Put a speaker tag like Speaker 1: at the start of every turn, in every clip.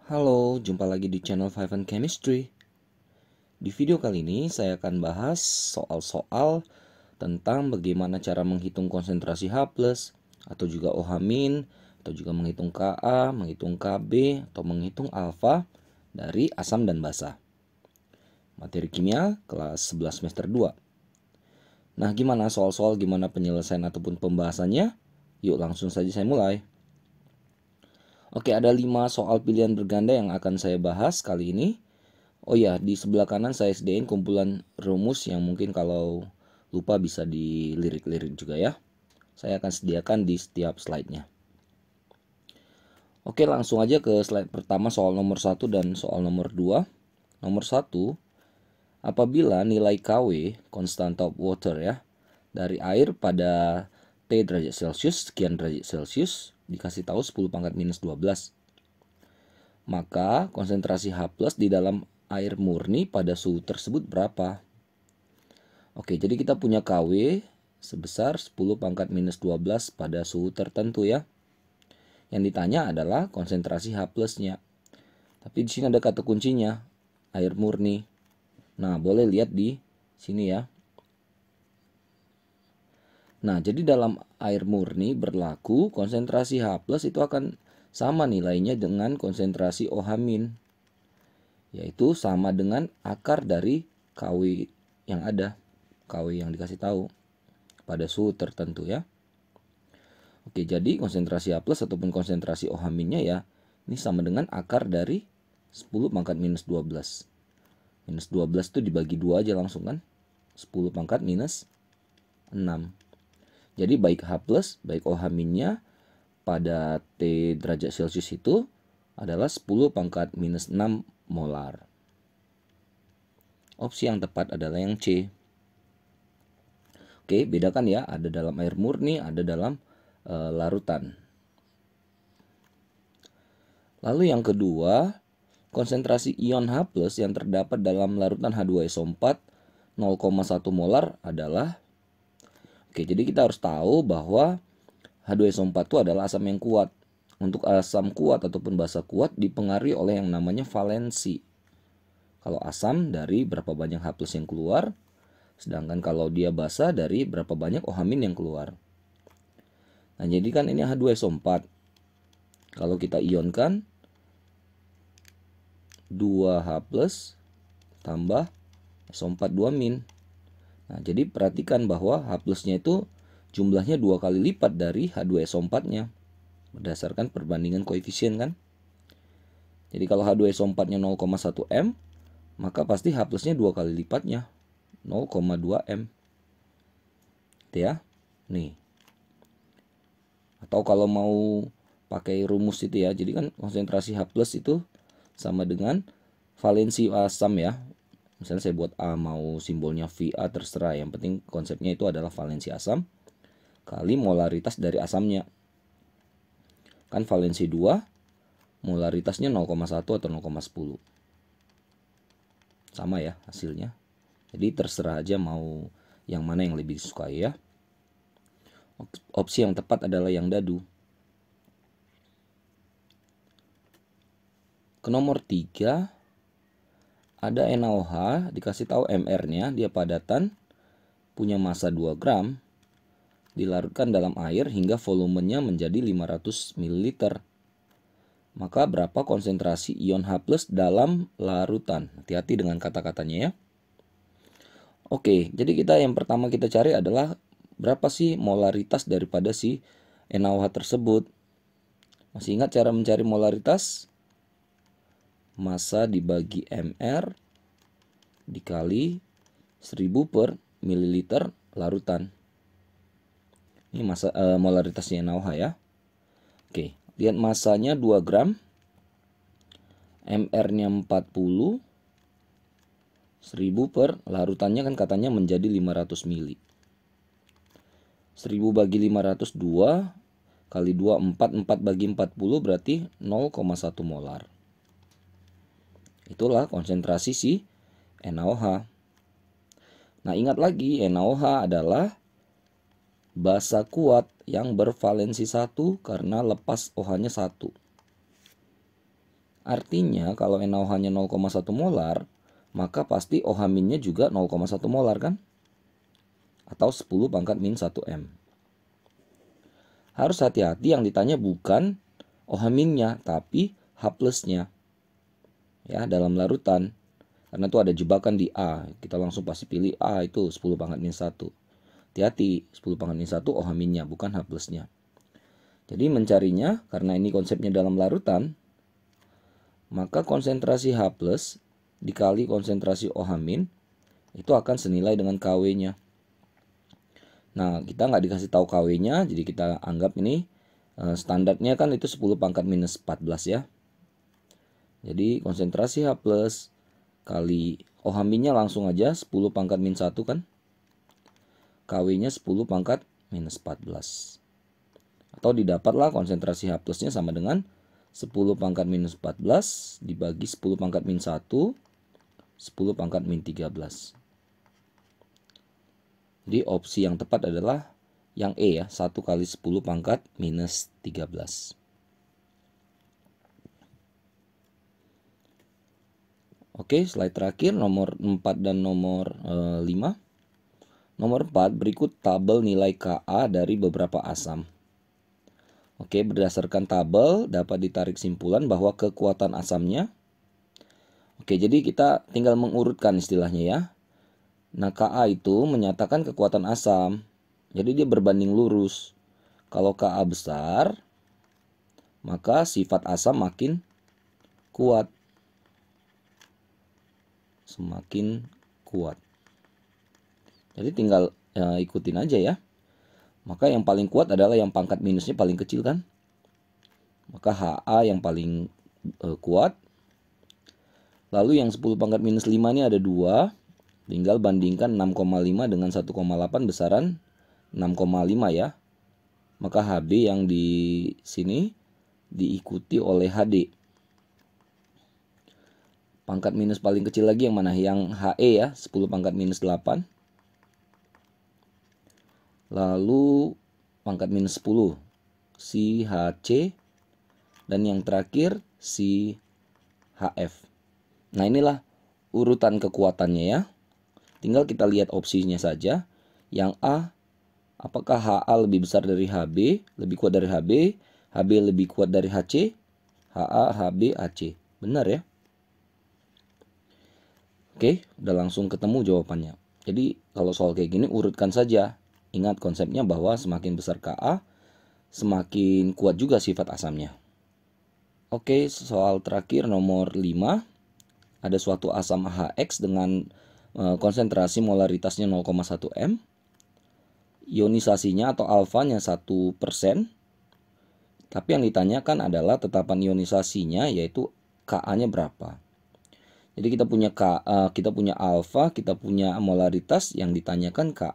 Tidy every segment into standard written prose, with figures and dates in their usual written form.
Speaker 1: Halo, jumpa lagi di channel Five and Chemistry. Di video kali ini saya akan bahas soal-soal tentang bagaimana cara menghitung konsentrasi H+, atau juga OH-, atau juga menghitung Ka, menghitung Kb, atau menghitung alfa dari asam dan basa. Materi kimia kelas 11 semester 2. Nah, gimana soal-soal, gimana penyelesaian ataupun pembahasannya? Yuk langsung saja saya mulai. Oke, ada 5 soal pilihan berganda yang akan saya bahas kali ini. Oh ya, di sebelah kanan saya sediain kumpulan rumus yang mungkin kalau lupa bisa dilirik-lirik juga ya. Saya akan sediakan di setiap slide-nya. Oke, langsung aja ke slide pertama, soal nomor 1 dan soal nomor 2. Nomor 1, apabila nilai Kw, constant of water ya, dari air pada T derajat Celcius, sekian derajat Celcius, dikasih tahu 10 pangkat minus 12. Maka konsentrasi H+ di dalam air murni pada suhu tersebut berapa? Oke, jadi kita punya Kw sebesar 10 pangkat minus 12 pada suhu tertentu ya. Yang ditanya adalah konsentrasi H+-nya. Tapi di sini ada kata kuncinya, air murni. Nah, boleh lihat di sini ya. Nah, jadi dalam air murni berlaku konsentrasi H+ itu akan sama nilainya dengan konsentrasi OH-, yaitu sama dengan akar dari Kw yang ada, Kw yang dikasih tahu pada suhu tertentu ya. Oke, jadi konsentrasi H+ ataupun konsentrasi OH-nya ya, ini sama dengan akar dari 10 pangkat minus 12. Minus 12 itu dibagi 2 aja langsung kan. 10 pangkat minus 6. Jadi baik H+, baik OH-nya pada T derajat Celcius itu adalah 10 pangkat minus 6 molar. Opsi yang tepat adalah yang C. Oke, bedakan ya, ada dalam air murni, ada dalam larutan. Lalu yang kedua, konsentrasi ion H+ yang terdapat dalam larutan H2SO4 0,1 molar adalah. Oke, jadi kita harus tahu bahwa H2SO4 itu adalah asam yang kuat. Untuk asam kuat ataupun basa kuat dipengaruhi oleh yang namanya valensi. Kalau asam dari berapa banyak H+ yang keluar, sedangkan kalau dia basa dari berapa banyak OH- yang keluar. Nah, jadi kan ini H2SO4. Kalau kita ionkan 2H+ tambah SO4 2-. Nah, jadi perhatikan bahwa H+-nya itu jumlahnya 2 kali lipat dari H2SO4-nya berdasarkan perbandingan koefisien kan. Jadi kalau H2SO4-nya 0,1 M, maka pasti H+-nya 2 kali lipatnya, 0,2 M. Gitu ya. Nih. Atau kalau mau pakai rumus itu ya, jadi kan konsentrasi H+ itu sama dengan valensi asam ya. Misalnya saya buat A, mau simbolnya VA terserah, yang penting konsepnya itu adalah valensi asam kali molaritas dari asamnya. Kan valensi 2, molaritasnya 0,1 atau 0,10. Sama ya hasilnya. Jadi terserah aja mau yang mana yang lebih disukai ya. Opsi yang tepat adalah yang dadu. Ke nomor 3, ada NaOH, dikasih tahu MR-nya, dia padatan, punya massa 2 gram, dilarutkan dalam air hingga volumenya menjadi 500 ml. Maka berapa konsentrasi ion H+ dalam larutan? Hati-hati dengan kata-katanya ya. Oke, jadi yang pertama kita cari adalah berapa sih molaritas daripada si NaOH tersebut. Masih ingat cara mencari molaritas? Massa dibagi MR dikali 1000 per mililiter larutan. Ini massa molaritasnya NaOH ya. Oke, lihat massanya 2 gram. MR-nya 40. 1000 per larutannya kan katanya menjadi 500 mili. 1000 bagi 500 2 kali 2 4 bagi 40 berarti 0,1 molar. Itulah konsentrasi si NaOH. Nah, ingat lagi NaOH adalah basa kuat yang bervalensi 1 karena lepas OH-nya 1. Artinya kalau NaOH-nya 0,1 molar, maka pasti OH-nya juga 0,1 molar kan? Atau 10 pangkat min 1 M. Harus hati-hati, yang ditanya bukan OH-nya, tapi H+-nya. Ya, dalam larutan. Karena itu ada jebakan di A. Kita langsung pasti pilih A, itu 10 pangkat min 1. Hati-hati, 10 pangkat min 1 OH-nya, bukan H+-nya. Jadi mencarinya, karena ini konsepnya dalam larutan, maka konsentrasi H+ dikali konsentrasi OH- itu akan senilai dengan KW-nya. Nah, kita nggak dikasih tahu KW-nya, jadi kita anggap ini standarnya kan itu 10 pangkat minus 14 ya. Jadi konsentrasi H+ kali OH-nya langsung aja 10 pangkat min 1 kan. KW-nya 10 pangkat minus 14. Atau didapatlah konsentrasi H+-nya sama dengan 10 pangkat minus 14 dibagi 10 pangkat min 1, 10 pangkat min 13. Jadi opsi yang tepat adalah yang E ya, 1 kali 10 pangkat minus 13. Oke, slide terakhir nomor 4 dan nomor 5. Nomor 4, berikut tabel nilai Ka dari beberapa asam. Oke, berdasarkan tabel dapat ditarik simpulan bahwa kekuatan asamnya. Oke, jadi kita tinggal mengurutkan istilahnya ya. Nah, Ka itu menyatakan kekuatan asam. Jadi dia berbanding lurus. Kalau Ka besar, maka sifat asam makin kuat. Semakin kuat. Jadi tinggal ikutin aja ya. Maka yang paling kuat adalah yang pangkat minusnya paling kecil kan. Maka Ha yang paling kuat. Lalu yang 10 pangkat minus 5 ini ada 2. Tinggal bandingkan 6,5 dengan 1,8 besaran 6,5 ya. Maka Hb yang di sini diikuti oleh Hd. Pangkat minus paling kecil lagi yang mana? Yang He ya, 10 pangkat minus 8. Lalu pangkat minus 10 si Hc, dan yang terakhir si Hf. Nah, inilah urutan kekuatannya ya. Tinggal kita lihat opsinya saja. Yang A, apakah Ha lebih besar dari Hb, lebih kuat dari Hb, Hb lebih kuat dari Hc, Ha, Hb, Hc. Benar ya? Oke, udah langsung ketemu jawabannya. Jadi kalau soal kayak gini urutkan saja. Ingat konsepnya bahwa semakin besar Ka, semakin kuat juga sifat asamnya. Oke, soal terakhir nomor 5. Ada suatu asam HX dengan konsentrasi molaritasnya 0,1 M. Ionisasinya atau alfanya 1%. Tapi yang ditanyakan adalah tetapan ionisasinya, yaitu Ka-nya berapa. Jadi kita punya alfa, kita punya molaritas, yang ditanyakan Ka.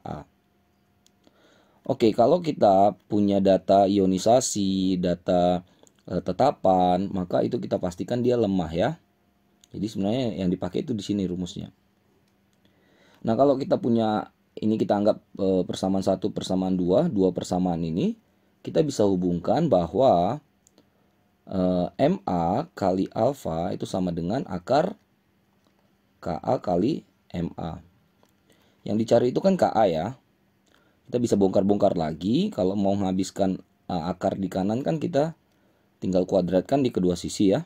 Speaker 1: Oke, kalau kita punya data ionisasi, data tetapan, maka itu kita pastikan dia lemah ya. Jadi sebenarnya yang dipakai itu di sini rumusnya. Nah, kalau kita punya ini, kita anggap persamaan 1, persamaan 2, dua persamaan ini kita bisa hubungkan bahwa Ma kali alfa itu sama dengan akar Ka kali Ma. Yang dicari itu kan Ka ya. Kita bisa bongkar-bongkar lagi. Kalau mau menghabiskan akar di kanan kan kita tinggal kuadratkan di kedua sisi ya.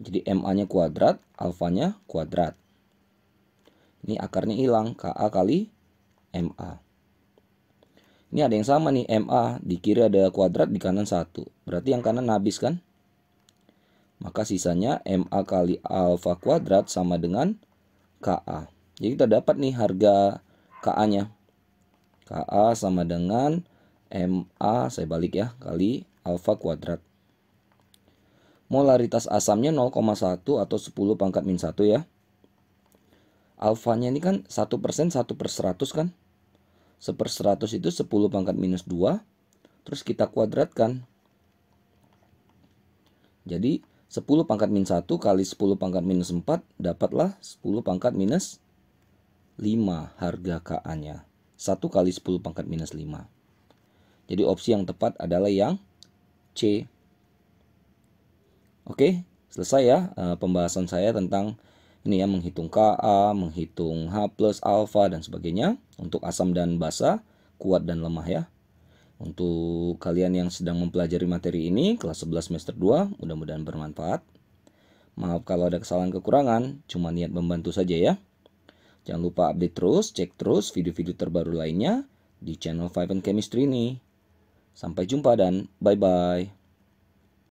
Speaker 1: Jadi Ma-nya kuadrat, alfanya kuadrat. Ini akarnya hilang, Ka kali Ma. Ini ada yang sama nih, Ma di kiri ada kuadrat, di kanan 1. Berarti yang kanan habis kan? Maka sisanya Ma kali alfa kuadrat sama dengan Ka. Jadi kita dapat nih harga Ka-nya. Ka sama dengan Ma, saya balik ya, kali alfa kuadrat. Molaritas asamnya 0,1 atau 10 pangkat min 1 ya. Alfanya ini kan 1%, 1/100 kan. 1/100 itu 10 pangkat minus 2. Terus kita kuadratkan. Jadi 10 pangkat min 1 kali 10 pangkat minus 4, dapatlah 10 pangkat minus 5 harga Ka-nya. 1 kali 10 pangkat minus 5. Jadi opsi yang tepat adalah yang C. Oke, selesai ya pembahasan saya tentang ini ya, menghitung Ka, menghitung H plus, alfa, dan sebagainya untuk asam dan basa, kuat dan lemah ya. Untuk kalian yang sedang mempelajari materi ini, kelas 11 semester 2, mudah-mudahan bermanfaat. Maaf kalau ada kesalahan kekurangan, cuma niat membantu saja ya. Jangan lupa update terus, cek terus video-video terbaru lainnya di channel 5 and Chemistry ini. Sampai jumpa dan bye-bye.